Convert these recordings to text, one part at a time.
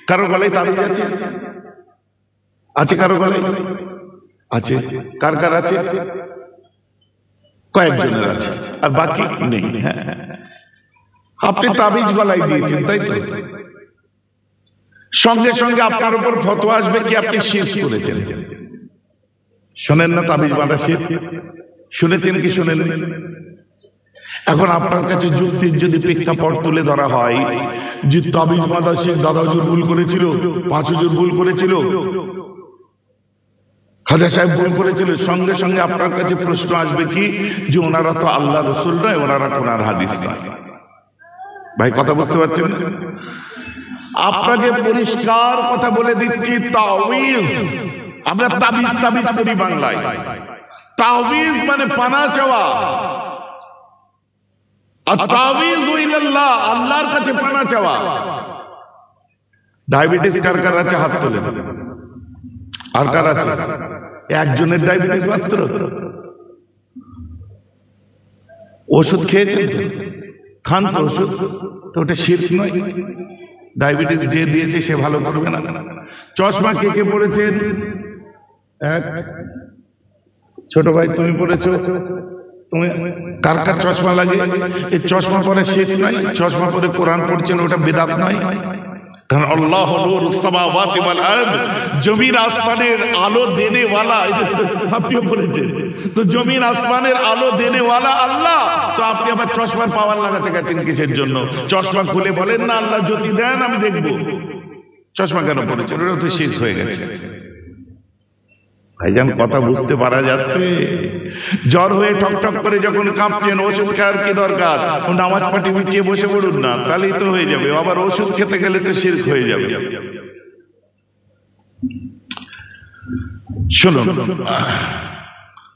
কারো গলায় তাবিজ আছে? আছে কারো গলায়? আছে। কার কার আছে? কয়েকজনের আছে, আর বাকি নেই। হ্যাঁ, আপনি তাবিজ গলায় দিয়েছেন, তাই তো? সঙ্গে সঙ্গে আপনার উপর ফতোয়া আসবে কি আপনি শিরক করেছেন। শোনেন না তাবিজ বাঁধা শিরক? শুনেছেন কি শোনেন? এখন আপনার কাছে যুক্তির যদি প্রেক্ষাপট তুলে ধরা হয় যে তাবিজ বাঁধা শিরক, দাদা হুজুর ভুল করেছিল, 5 হুজুর ভুল করেছিল, খাজা সাহেব ভুল করেছিল, সঙ্গে সঙ্গে আপনার কাছে প্রশ্ন আসবে কি যে ওনারা তো আল্লাহ রসুল নয়, ওনারা কোরআন হাদিস নয়। ভাই কথা বুঝতে পারছেন? আপনাকে পরিষ্কার কথা বলে দিচ্ছি, তাওয়িজ, আমরা তাবিজ তাবিজ করি বাংলায়। তাওয়িজ মানে পানা চাওয়া, আর তাওয়িজু ইলাল্লাহ, আল্লাহর কাছে পানা চাওয়া। ডায়াবেটিস কার কার আছে হাত তোলেন। আর কার আছে? একজনের ডায়াবেটিস মাত্র। ওষুধ খেয়েছেন? খান তো ওষুধ, তো ওটা শিরক নয়? ডায়াবেটিস যে দিয়েছে সে ভালো করবে না? চশমা কে কে পড়েছেন? এক ছোট ভাই তুমি পড়েছো, তুমি কার কার চশমা লাগে? এই চশমা পরে শিরক নয়? চশমা পরে কোরআন পড়ছেন, ওটা বিদআত নয়? কারণ আল্লাহ নূরুস সামাওয়াতি ওয়াল আরদ, জমিন আসমানের আলো দেনে ওয়ালা, আপনিও বলেছেন তো জমিন আসমানের আলো দেনে ওয়ালা আল্লাহ। তো আপনি আবার চশমার পাওয়ার লাগাতে গেছেন কিসের জন্য? চশমা খুলে বলেন না আল্লাহ জ্যোতি দেন আমি দেখবো। চশমা কেন পড়েছেন? ওটা তো শিরক হয়ে গেছে। ভাইজান কথা বুঝতে পারা যাচ্ছে? জ্বর হয়ে ঠকঠক করে যখন কাঁপছেন, ওষুধ খাওয়ার কি দরকার? ও নামাজ পাটি বিছিয়ে বসে পড়ুন না, তাহলেই তো হয়ে যাবে। আবার ওষুধ খেতে গেলে তো শিরক হয়ে যাবে। শুনুন,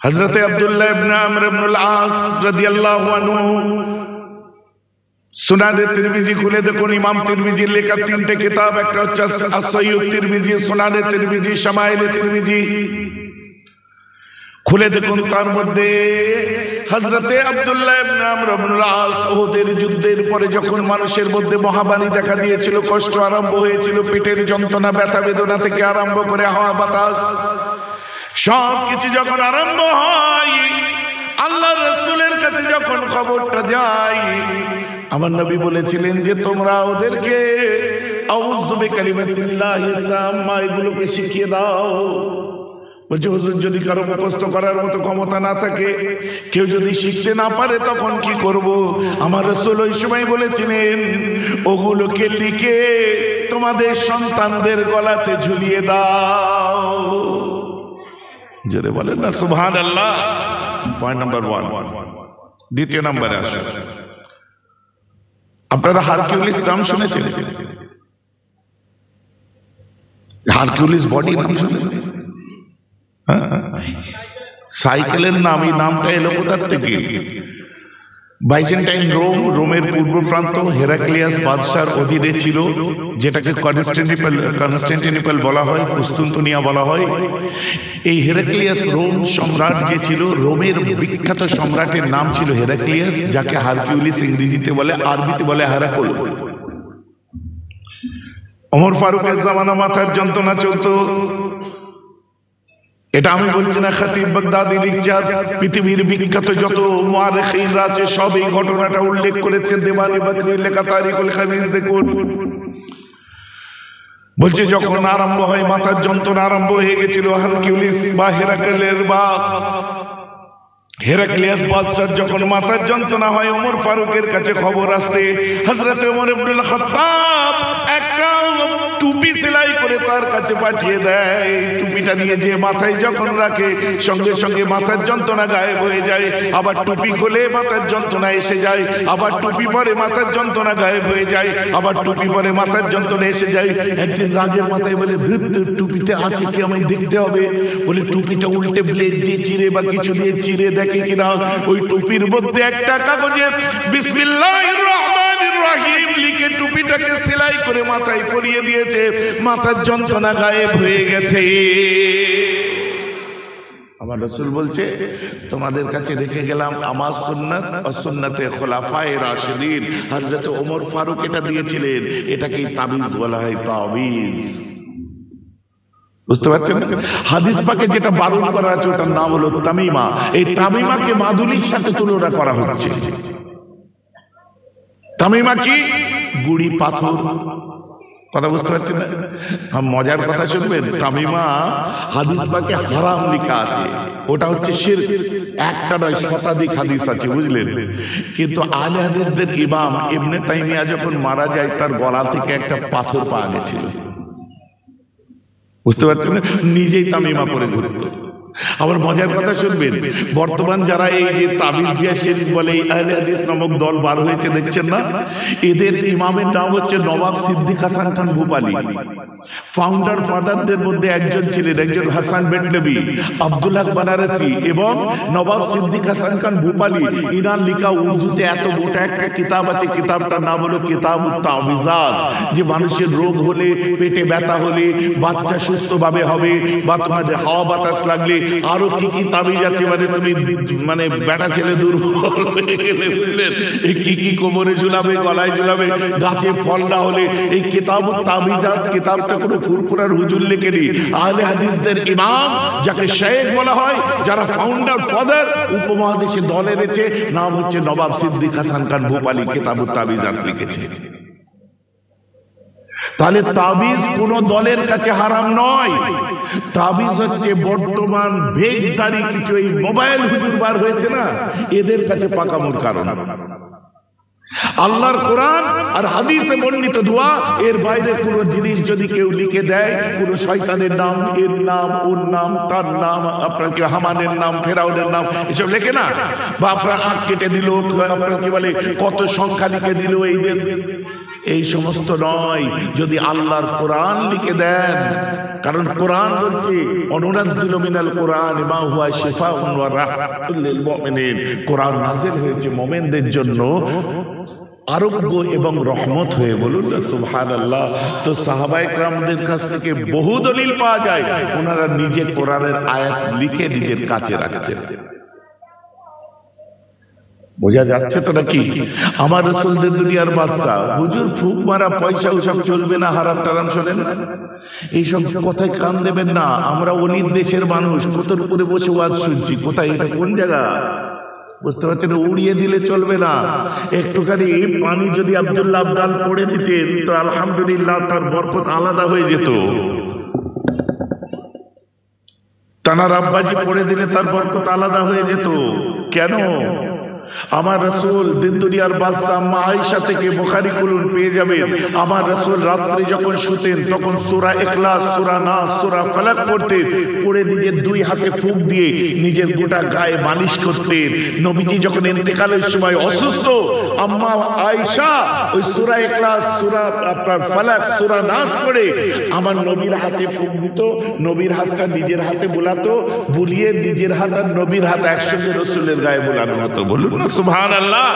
হযরত আব্দুল্লাহ ইবনে আমর ইবনুল আস রাদিয়াল্লাহু আনহু, সুনানে তিরমিজি খুলে দেখুন, ইমাম তিরমিজির লেখা 3টে কিতাব, একটা হচ্ছে as-সহিহ তিরমিজি, সুনানে তিরমিজি, শামাইলে তিরমিজি। খুলে দেখুন, তার মধ্যে হযরতে আব্দুল্লাহ ইবনে আমর ইবনুল আস উহুদের যুদ্ধের পরে যখন মানুষের মধ্যে মহামারী দেখা দিয়েছিল, কষ্ট আরম্ভ হয়েছিল, পেটের যন্ত্রণা, ব্যথা বেদনা থেকে আরম্ভ করে হাওয়া বাতাস সবকিছু যখন আরম্ভ হয়, আল্লাহ রাসূলের কাছে যখন খবরটা যায়, আমার নবী বলেছিলেন যে তোমরা ওদেরকে আউযু বিকালিমাতিল্লাহি তাম্মা এগুলোকে শিখিয়ে দাও। বলছে হুজুর যদি কারো মুখস্থ করার মতো ক্ষমতা না থাকে, কেউ যদি শিখতে না পারে তখন কি করব? আমার রাসূল ওই সময় বলেছিলেন ওগুলোকে লিখে তোমাদের সন্তানদের গলাতে ঝুলিয়ে দাও। জোরে বলেন না সুবহানাল্লাহ। Point number 1। দ্বিতীয় নম্বরে আসুন, আপনারা হারকিউলিস নাম শুনেছেন? হারকিউলিস বডি নাম শুনেছেন? সাইকেলের নাম, এই নামটা এলো কোথার থেকে? বাইজেন্টাইন রোম, রোমের পূর্ব প্রান্ত হেরাক্লিয়াস বাদশার অধীনে ছিল, যেটাকে কনস্টান্টিনোপল বলা হয়, কুস্তুনতুনিয়া বলা হয়। এই হেরাক্লিয়াস রোম সম্রাট যে ছিল, রোমের বিখ্যাত সম্রাটের নাম ছিল হেরাক্লিয়াস, যাকে হারকিউলিস ইংরেজিতে বলে, আরবিতে বলে হেরাকল। ওমর ফারুকের জামানা মাথার যন্ত্রণা চলতো, এটা আমি বলছি না, খতিব বাগদাদি লিখছেন, পৃথিবীর বিখ্যাত যত মুআররিখিনরা আছে সব এই ঘটনাটা উল্লেখ করেছে। দেওয়ানি বকরির লেখা তারিকুল খামিস দেখুন। বলছে যখন আরম্ভ হয়, মাথার যন্ত্রণা আরম্ভ হয়ে গেছিল, হারকিউলিস বা হেরাক্লিয়াস বাদশার যখন মাথার যন্ত্রণা হয়, ওমর ফারুকের কাছে খবর আসতে হযরত ওমর ইবনুল খাত্তাব একটা টুপি সেলাই করে তার কাছে পাঠিয়ে দেয়। টুপিটা নিয়ে যে মাথায় যখন রাখে, সঙ্গে সঙ্গে মাথার যন্ত্রণা গায়েব হয়ে যায়। আবার টুপি খুলে মাথার যন্ত্রণা এসে যায়, আবার টুপি পরে মাথার যন্ত্রণা গায়েব হয়ে যায়, আবার টুপি পরে মাথার যন্ত্রণা এসে যায়। একদিন রাগের মাথায় বলে, টুপিতে আছে কি আমায় দেখতে হবে। বলে টুপিটা উল্টে ব্লেড দিয়ে চিরে বা কিছু দিয়ে চিরে দেখে কিনা, ওই টুপির মধ্যে একটা কাগজে বিসমিল্লাহির রহমানির রহিম লিখে টুপিটাকে সেলাই করে মাথায় পরিয়ে দিয়েছে। মাথার যন্ত্রণা গায়েব হয়ে গেছে। আমার রাসূল বলছে তোমাদের কাছে রেখে গেলাম আমার সুন্নাত ও সুন্নাতে খোলাফায়ে রাশিদিন। হযরত ওমর ফারুক এটা দিয়েছিলেন, এটাকেই তাবিজ বলা হয়, তাবিজ। বুঝতে পারছেন? হাদিস পাকে যেটা বারণ করা আছে ওটার নাম হলো তামিমা। এই তামিমাকে মাদুলির সাথে তুলনা করা হচ্ছে। তামিমা কি? গুড়ি পাথর। কথা বুঝতে পারছেন না? মজার কথা শুনবেন, তামিমা হাদিস পাকে হারাম লেখা আছে, ওটা হচ্ছে শিরক। একটা নয়, শতাধিক হাদিস আছে, বুঝলেন? কিন্তু আহলে হাদিসদের ইমাম ইবনে তাইমিয়া যখন মারা যায় তার গলা থেকে একটা পাথর পাওয়া গেছিল। বুঝতে পারছেন না? নিজেই তামিমা পরে ঘুরত। আবার মজার কথা শুনবেন, বর্তমান যারা এই যে তাবিজ দিয়া শরীফ বলে, এই আহলে হাদিস নামক দল বার হয়েছে, দেখছেন না? এদের ইমামের নাম হচ্ছে নবাব সিদ্দিক হাসান খান ভূপালী। ফাউন্ডার ফাদারদের মধ্যে একজন ছিলেন, একজন হাসান বেটলভি, আব্দুল হক বানারসি এবং নবাব সিদ্দিক হাসান খান ভূপালী। ইনার লেখা উর্দুতে এত মোটা একটা কিতাব আছে, কিতাবটার নাম হলো কিতাবুত তাবিজাত। যে মানুষের রোগ হলে, পেটে ব্যথা হলে, বাচ্চা সুস্থভাবে হবে, বা তোমাদের হাওয়া বাতাস লাগলে আরো কি কি তাবিজ আছে, মানে তুমি মানে বেটা ছেলে দুর্বল হয়ে গেলে, বুঝলেন, এই কি কি কোমরে ঝুলাবে, গলায় ঝুলাবে, গাছে ফল না হলে, এই কিতাবুত তাবিজাত কিতাবটা কোনো ফুরফুরার হুজুর লেখেনি। আহলে হাদিসদের ইমাম, যাকে শাইখ বলা হয়, যারা ফাউন্ডার ফাদার, উপমহাদেশে দল এনেছে, নাম হচ্ছে নবাব সিদ্দিক হাসান খান ভূপালী, কিতাবুত তাবিজাত লিখেছে। তাহলে তাবিজ কোন দলের কাছে হারাম নয়। তাবিজ হচ্ছে বর্তমান ভেগধারী কিছু এই মোবাইল হুজুর বার হয়েছে না, এদের কাছে পাকামোর কারণ। আল্লাহর কোরআন আর হাদিসে বর্ণিত দোয়া, এর বাইরে কোন জিনিস যদি কেউ লিখে দেয়, কোন শয়তানের নাম, এর নাম, ওর নাম, তার নাম, আপনার কি হামানের নাম, ফেরাউনের নাম, এসব লেখে না, বা আপনার আঁক কেটে দিল, আপনার কি বলে কত সংখ্যা লিখে দিল, এই সমস্ত নয়। যদি আল্লাহর কোরআন লিখে দেন, কারণ কোরআন বলছে অনুনাজ্জিলু মিনাল কোরআন মা হুয়া শিফাউন ওয়া রাহমাতুল লিল মুমিনিন। কোরআন নাযিল হয়েছে মুমিনদের জন্য আরোগ্য এবং রহমত হয়ে। বলুন না সুবহানাল্লাহ। তো সাহাবায়ে কেরামদের কাছ থেকে বহু দলিল পাওয়া যায়, ওনারা নিজে কোরআনের আয়াত লিখে নিজের কাছে রাখতেন। বোঝা যাচ্ছে তো নাকি? আমার রাসূলদের দুনিয়ার বাদশা, হুজুর ফুক মারা পয়সা ওসব চলবে না, হারাম টারাম শোনেন না, এইসব কথায় কান দেবেন না। আমরা অলির দেশের মানুষ, কতর উপরে বসে ওয়াজ শুনছি, কোথায়, এটা কোন জায়গা? বুঝতে পারছেন? উড়িয়ে দিলে চলবে না। একটুখানি পানি যদি আব্দুল্লাহ আবদাল পড়ে দিতেন তো আলহামদুলিল্লাহ তার বরকত আলাদা হয়ে যেত। তানার আব্বাজি পড়ে দিলে তার বরকত আলাদা হয়ে যেত। কেন? আমার রাসূল দিন দুনিয়ার বাদশা আম্মা আয়েশা থেকে বুখারী খুলুন পেয়ে যাবেন, আমার রাসূল রাত্রে যখন শুতেন তখন সূরা ইখলাস, সূরা নাস, সূরা ফালাক পড়তেন, পড়ে নিজের দুই হাতে ফুঁক দিয়ে নিজের গোটা গায়ে মালিশ করতেন। নবীজি যখন ইন্তেকালের সময় অসুস্থ, আম্মা আয়েশা ওই সূরা ইখলাস, সূরা আপনার ফালাক, সূরা নাস পড়ে আমার নবীর হাতে ফুঁক দিত, নবীর হাতটা নিজের হাতে বুলাতো, বুলিয়ে নিজের হাত আর নবীর হাত একসঙ্গে রাসূলের গায়ে বুলানো হতো। বলুন না সুবহানাল্লাহ।